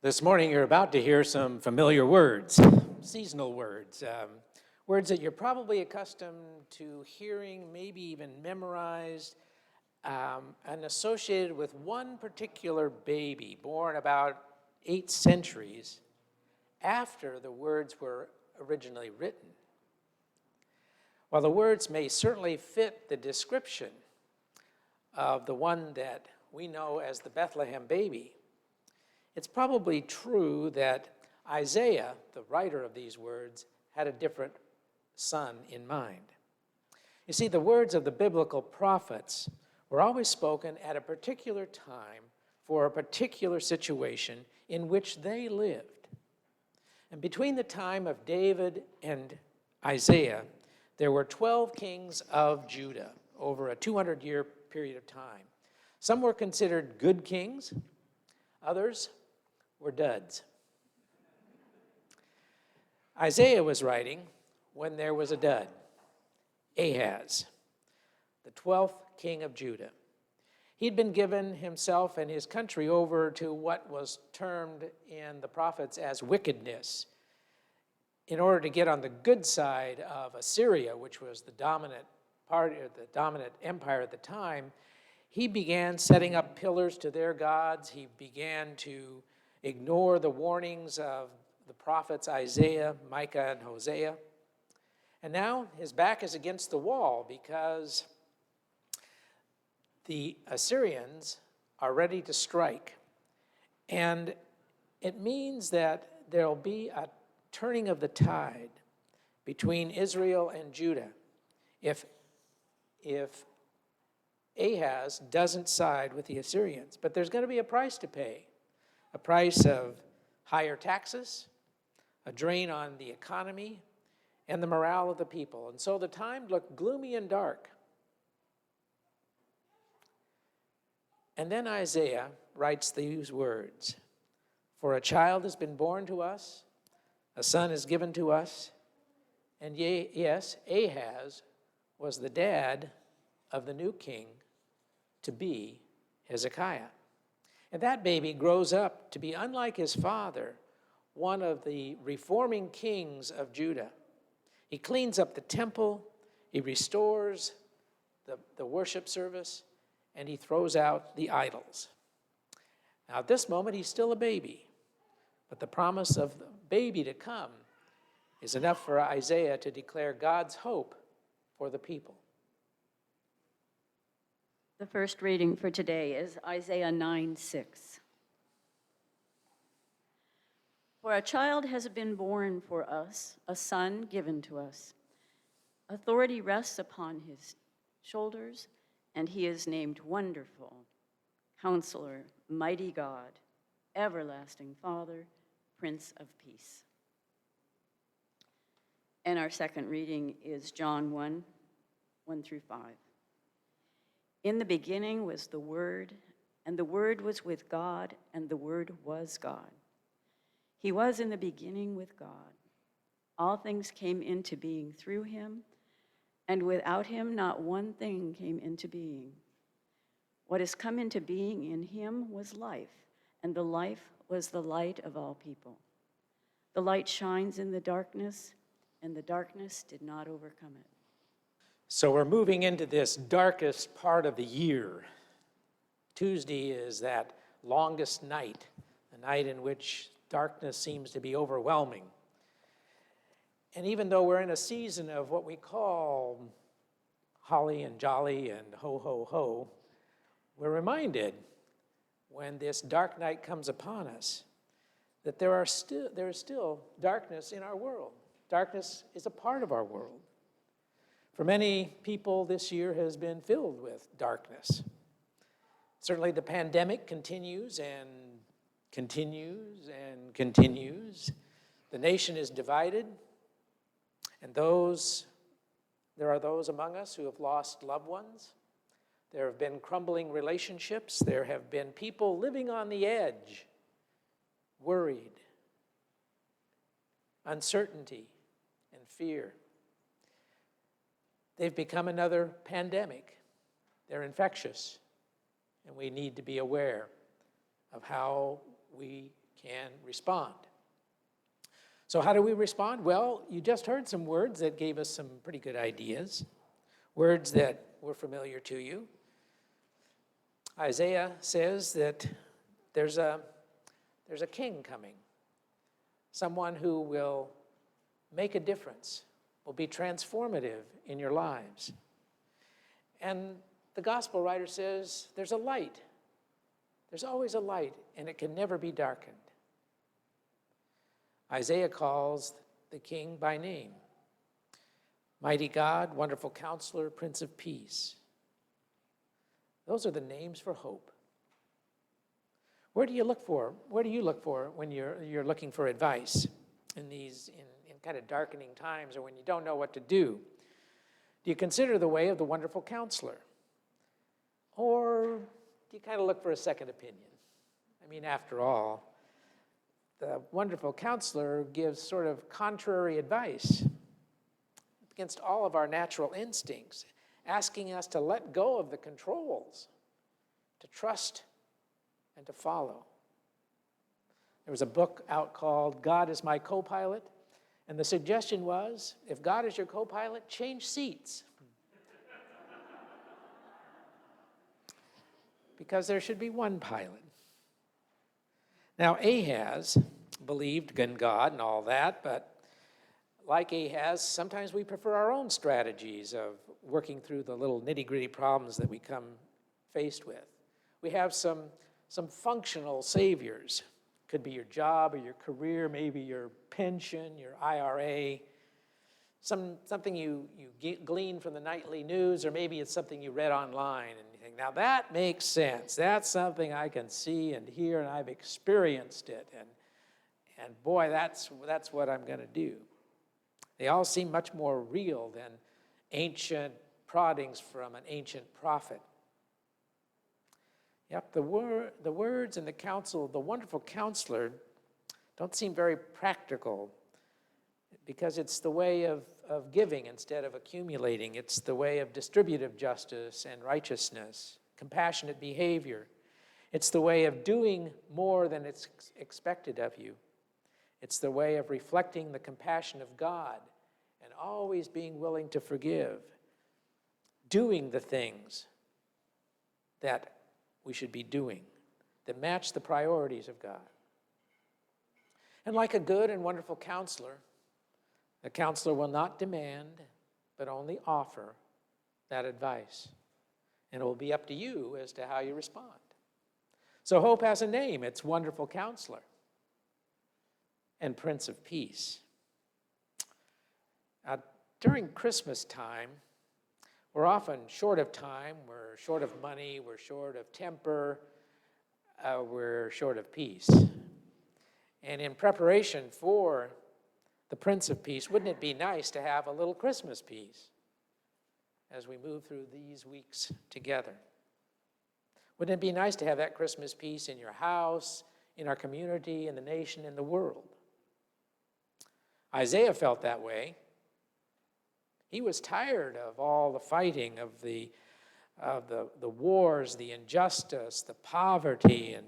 This morning, you're about to hear some familiar words, seasonal words, words that you're probably accustomed to hearing, maybe even memorized, and associated with one particular baby born about 8 centuries after the words were originally written. While the words may certainly fit the description of the one that we know as the Bethlehem baby, it's probably true that Isaiah, the writer of these words, had a different son in mind. You see, the words of the biblical prophets were always spoken at a particular time for a particular situation in which they lived. And between the time of David and Isaiah, there were 12 kings of Judah over a 200-year period of time. Some were considered good kings, others were duds. Isaiah was writing when there was a dud, Ahaz, the 12th king of Judah. He'd been given himself and his country over to what was termed in the prophets as wickedness in order to get on the good side of Assyria, which was the dominant empire at the time. He began setting up pillars to their gods. He began to ignore the warnings of the prophets Isaiah, Micah, and Hosea. And now his back is against the wall because the Assyrians are ready to strike. And it means that there'll be a turning of the tide between Israel and Judah if Ahaz doesn't side with the Assyrians. But there's going to be a price to pay. A price of higher taxes, a drain on the economy, and the morale of the people. And so the time looked gloomy and dark. And then Isaiah writes these words, "For a child has been born to us, a son is given to us." And yes, Ahaz was the dad of the new king to be Hezekiah. And that baby grows up to be, unlike his father, one of the reforming kings of Judah. He cleans up the temple, he restores the worship service, and he throws out the idols. Now, at this moment, he's still a baby, but the promise of the baby to come is enough for Isaiah to declare God's hope for the people. The first reading for today is Isaiah 9:6. For a child has been born for us, a son given to us. Authority rests upon his shoulders, and he is named Wonderful, Counselor, Mighty God, Everlasting Father, Prince of Peace. And our second reading is John 1:1-5. In the beginning was the Word, and the Word was with God, and the Word was God. He was in the beginning with God. All things came into being through him, and without him not one thing came into being. What has come into being in him was life, and the life was the light of all people. The light shines in the darkness, and the darkness did not overcome it. So we're moving into this darkest part of the year. Tuesday is that longest night, the night in which darkness seems to be overwhelming. And even though we're in a season of what we call holly and jolly and ho, ho, ho, we're reminded when this dark night comes upon us that there is still darkness in our world. Darkness is a part of our world. For many people, this year has been filled with darkness. Certainly the pandemic continues and continues and continues. The nation is divided, and there are those among us who have lost loved ones. There have been crumbling relationships. There have been people living on the edge, worried, uncertainty, and fear. They've become another pandemic. They're infectious, and we need to be aware of how we can respond. So how do we respond? Well, you just heard some words that gave us some pretty good ideas, words that were familiar to you. Isaiah says that there's a king coming, someone who will make a difference, will be transformative in your lives. And the gospel writer says there's a light. There's always a light, and it can never be darkened. Isaiah calls the king by name. Mighty God, Wonderful Counselor, Prince of Peace. Those are the names for hope. Where do you look for? Where do you look for when you're looking for advice in these in kind of darkening times, or when you don't know what to do? Do you consider the way of the Wonderful Counselor? Or do you kind of look for a second opinion? I mean, after all, the Wonderful Counselor gives sort of contrary advice against all of our natural instincts, asking us to let go of the controls, to trust and to follow. There was a book out called God is My Co-Pilot, and the suggestion was, if God is your co-pilot, change seats. Because there should be one pilot. Now, Ahaz believed in God and all that, but like Ahaz, sometimes we prefer our own strategies of working through the little nitty-gritty problems that we come faced with. We have some functional saviors. Could be your job or your career, maybe your pension, your IRA, something you glean from the nightly news, or maybe it's something you read online and you think, now that makes sense. That's something I can see and hear, and I've experienced it. And boy, that's what I'm going to do. They all seem much more real than ancient proddings from an ancient prophet. Yep, the words and the counsel of the Wonderful Counselor don't seem very practical, because it's the way of giving instead of accumulating. It's the way of distributive justice and righteousness, compassionate behavior. It's the way of doing more than it's expected of you. It's the way of reflecting the compassion of God and always being willing to forgive, doing the things that we should be doing that match the priorities of God. And like a good and wonderful counselor, the counselor will not demand, but only offer that advice. And it will be up to you as to how you respond. So hope has a name. It's Wonderful Counselor and Prince of Peace. During Christmas time, we're often short of time, we're short of money, we're short of temper, we're short of peace. And in preparation for the Prince of Peace, wouldn't it be nice to have a little Christmas peace as we move through these weeks together? Wouldn't it be nice to have that Christmas peace in your house, in our community, in the nation, in the world? Isaiah felt that way. He was tired of all the fighting, of the wars, the injustice, the poverty, and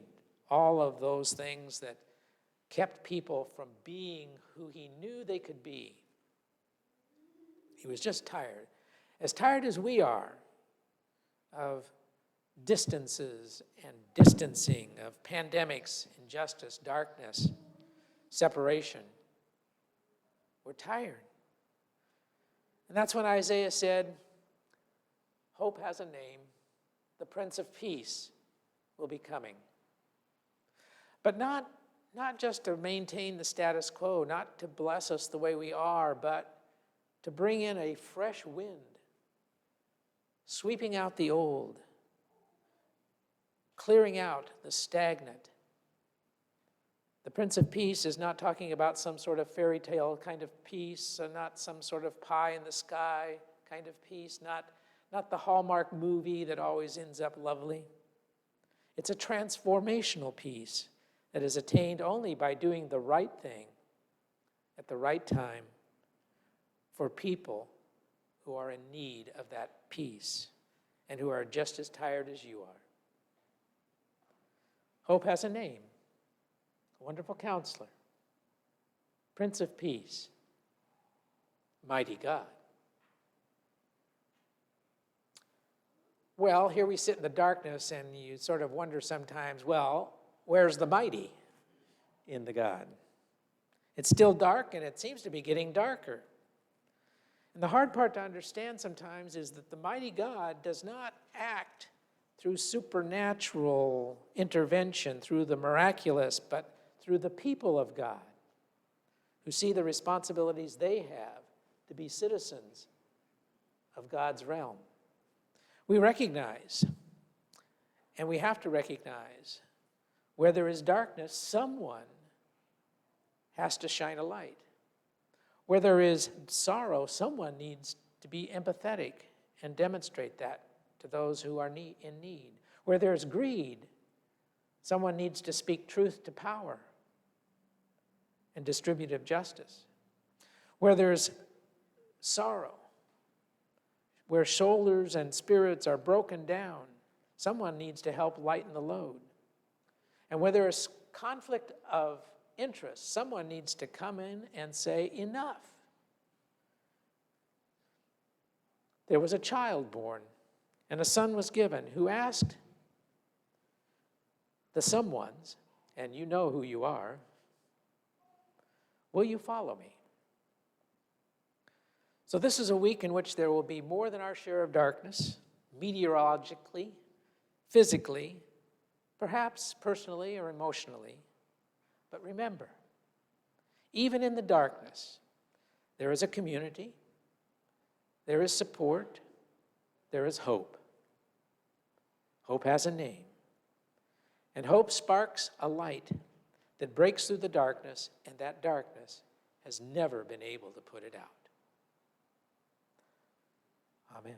all of those things that kept people from being who he knew they could be. He was just tired as we are of distances and distancing, of pandemics, injustice, darkness, separation. We're tired. And that's when Isaiah said, hope has a name. The Prince of Peace will be coming. But not just to maintain the status quo, not to bless us the way we are, but to bring in a fresh wind, sweeping out the old, clearing out the stagnant. The Prince of Peace is not talking about some sort of fairy tale kind of peace, or not some sort of pie in the sky kind of peace, not the Hallmark movie that always ends up lovely. It's a transformational peace that is attained only by doing the right thing at the right time for people who are in need of that peace and who are just as tired as you are. Hope has a name. Wonderful Counselor, Prince of Peace, Mighty God. Well, here we sit in the darkness, and you sort of wonder sometimes, well, where's the mighty in the God? It's still dark, and it seems to be getting darker. And the hard part to understand sometimes is that the mighty God does not act through supernatural intervention, through the miraculous, but through the people of God who see the responsibilities they have to be citizens of God's realm. We recognize, and we have to recognize, where there is darkness, someone has to shine a light. Where there is sorrow, someone needs to be empathetic and demonstrate that to those who are in need. Where there's greed, someone needs to speak truth to power and distributive justice. Where there's sorrow, where shoulders and spirits are broken down, someone needs to help lighten the load. And where there is conflict of interest, someone needs to come in and say, enough. There was a child born, and a son was given, who asked the someones, and you know who you are, will you follow me? So this is a week in which there will be more than our share of darkness, meteorologically, physically, perhaps personally or emotionally. But remember, even in the darkness, there is a community, there is support, there is hope. Hope has a name. And hope sparks a light that breaks through the darkness, and that darkness has never been able to put it out. Amen.